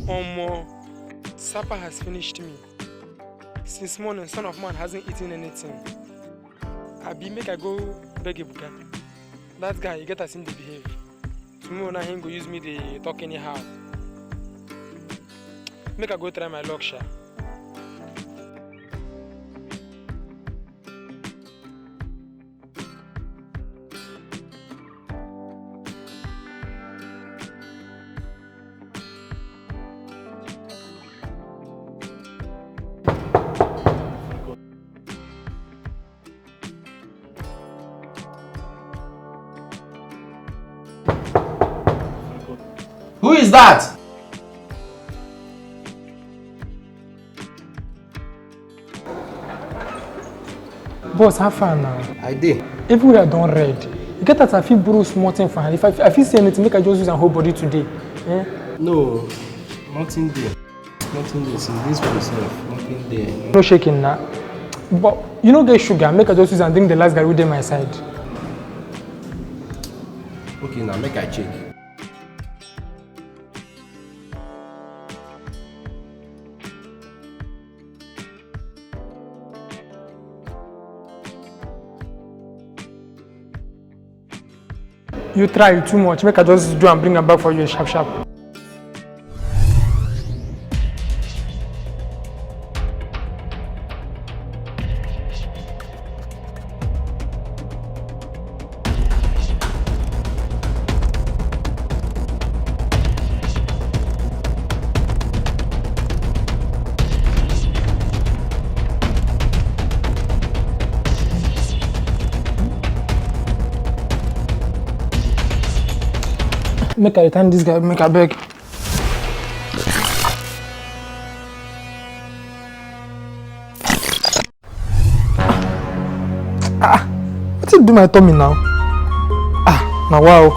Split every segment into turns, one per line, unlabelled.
Omo, supper has finished me. Since morning, son of man hasn't eaten anything. Abi make I go beg a buka. That guy, you get as him to behave. Tomorrow now him go use me the talk anyhow. Make I go try my luck, sha.
Who is that?
Boss, have fun now.
I did.
Everywhere I don't read. You get that I feel borrow small thing for hand. If I feel say anything, make I just use a whole body today. Eh?
No, nothing there. Nothing there. Since this for yourself, nothing there.
No shaking now. But you don't get sugar, make I just use and drink the last guy with them my side.
Okay, now make I check.
You try too much, make I just do and bring them back for you sharp sharp. Make I return this guy, make I beg. What you do my tummy now? Now wow.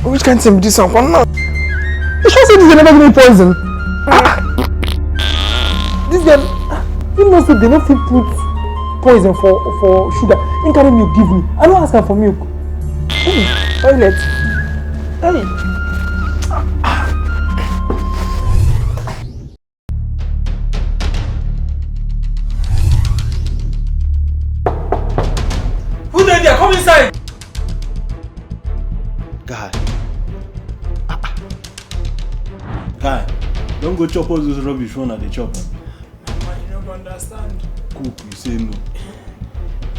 Which kind of thing this one? Come now. You sure say this guy never give me poison? This guy, you know say they don't fit put poison for sugar. In carry milk give me. I don't ask her for milk. Toilet. Hey. Who there? Come inside.
Guy. Guy, don't go chop all those rubbish one at the chop.
Mama, you don't understand.
Cook, you say no.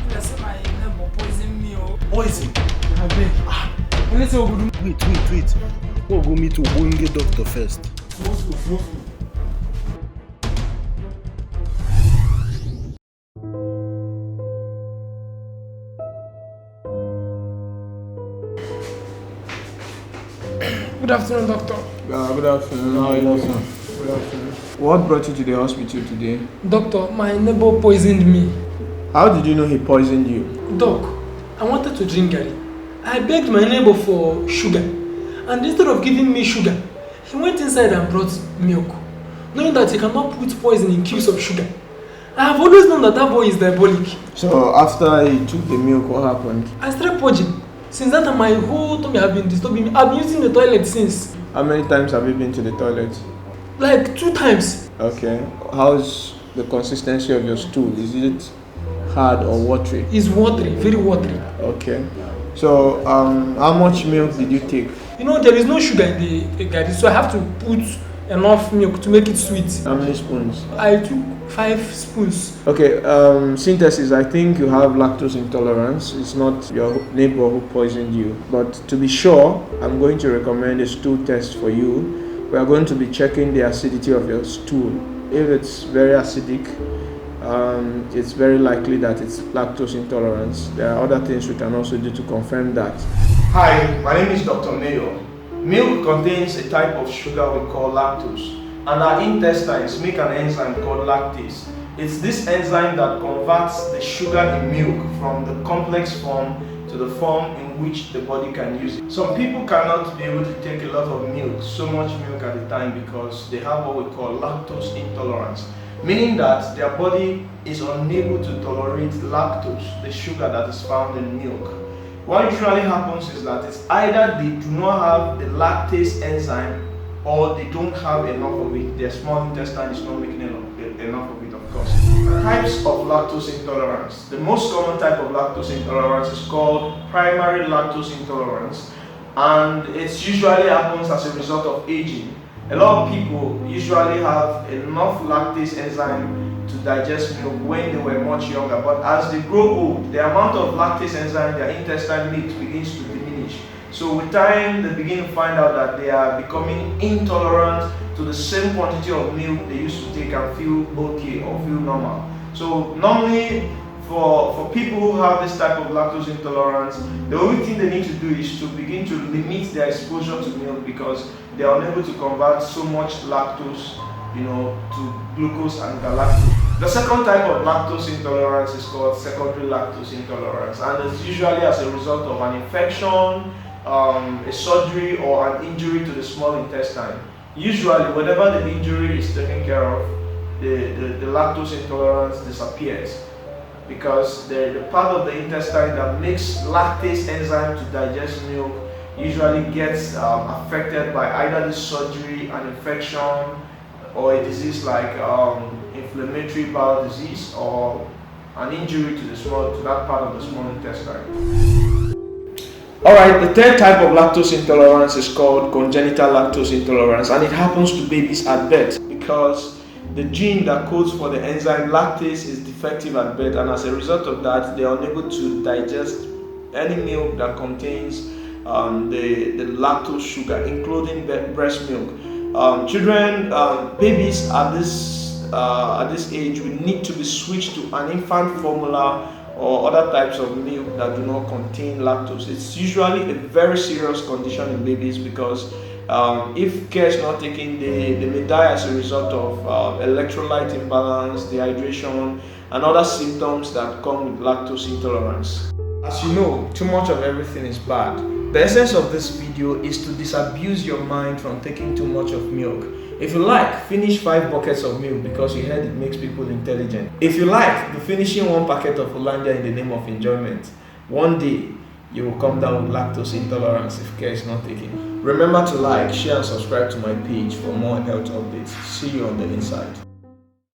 That's my neighbor poison me.
Poison?
I beg.
Wait. We'll go meet Obonge doctor first.
Good afternoon, doctor.
Good afternoon. How are you doing? Good afternoon. What brought you to the hospital today?
Doctor, my neighbor poisoned me.
How did you know he poisoned you?
Doc, I wanted to drink garri. I begged my neighbor for sugar, and instead of giving me sugar, he went inside and brought milk, knowing that he cannot put poison in cubes of sugar. I have always known that that boy is diabolic.
So after he took the milk, what happened?
I started purging. Since that time, my whole tummy has been disturbing me. I've been using the toilet since.
How many times have you been to the toilet?
Like 2 times.
Okay. How's the consistency of your stool? Is it hard or watery?
It's watery, very watery.
Okay. So how much milk did you take?
You know, there is no sugar in the garri, so I have to put enough milk to make it sweet.
How many spoons?
I took 5 spoons.
Okay, synthesis, I think you have lactose intolerance. It's not your neighbor who poisoned you. But to be sure, I'm going to recommend a stool test for you. We are going to be checking the acidity of your stool. If it's very acidic, it's very likely that it's lactose intolerance. There are other things we can also do to confirm that. Hi, my name is Dr. Mayo. Milk contains a type of sugar we call lactose, and our intestines make an enzyme called lactase. It's this enzyme that converts the sugar in milk from the complex form to the form in which the body can use it. Some people cannot be able to take a lot of milk, so much milk at a time, because they have what we call lactose intolerance, meaning that their body is unable to tolerate lactose, the sugar that is found in milk. What usually happens is that it's either they do not have the lactase enzyme, or they don't have enough of it. Their small intestine is not making enough of it, of course. Types of lactose intolerance. The most common type of lactose intolerance is called primary lactose intolerance, and it usually happens as a result of aging. A lot of people usually have enough lactase enzyme to digest milk when they were much younger, but as they grow old, the amount of lactase enzyme their intestine makes begins to diminish. So with time, they begin to find out that they are becoming intolerant to the same quantity of milk they used to take and feel okay or feel normal. So normally, for people who have this type of lactose intolerance, the only thing they need to do is to begin to limit their exposure to milk, because they are unable to convert so much lactose, to glucose and galactose. The second type of lactose intolerance is called secondary lactose intolerance, and it's usually as a result of an infection, a surgery, or an injury to the small intestine. Usually, whenever the injury is taken care of, the lactose intolerance disappears, because the part of the intestine that makes lactase enzyme to digest milk usually gets affected by either this surgery, an infection, or a disease like inflammatory bowel disease, or an injury to that part of the small intestine. Alright, the third type of lactose intolerance is called congenital lactose intolerance, and it happens to babies at birth because the gene that codes for the enzyme lactase is defective at birth, and as a result of that, they are unable to digest any milk that contains the lactose sugar, including breast milk. Babies at this age will need to be switched to an infant formula or other types of milk that do not contain lactose. It's usually a very serious condition in babies because if care is not taken, they may die as a result of electrolyte imbalance, dehydration, and other symptoms that come with lactose intolerance. As you know, too much of everything is bad. The essence of this video is to disabuse your mind from taking too much of milk. If you like, finish 5 buckets of milk because you heard it makes people intelligent. If you like, be finishing 1 packet of Hollandia in the name of enjoyment. One day, you will come down with lactose intolerance if care is not taken. Remember to like, share and subscribe to my page for more health updates. See you on the inside.